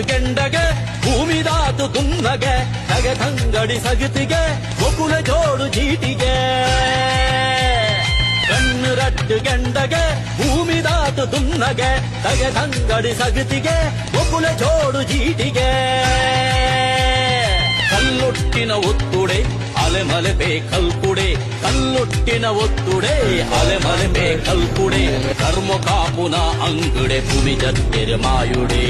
ಗೆಂಡಗೆ ಭೂಮಿದಾತು ದುನ್ನಗೆ ತಗದಂಗಡಿ ಸಗತಿಗೆ ಒಕುಲ ಜೋಡು ಜೀಟಿಗೆ ಕಣ್ಣು ರಟ್ಟು ಗೆಂಡಗೆ ಭೂಮಿದಾತು ದುನ್ನಗೆ ತಗದಂಗಡಿ ಸಗತಿಗೆ ಒಕುಲ ಜೋಡು ಜೀಟಿಗೆ ಕಲ್ಲೊಟ್ಟಿನ ಒತ್ತುಡೆ ಅಲೆಮಲೆ ಬೇಕಲ್ಕುಡೆ ಕಲ್ಲೊಟ್ಟಿನ ಒತ್ತುಡೆ ಅಲೆಮಲೆ ಬೇಕಲ್ಕುಡೆ ಕರ್ಮ ಕಾಪುನ ಅಂಗುಡೆ ಭೂಮಿ ಜತ್ತೆರೆ ಮಾಯುಡೆ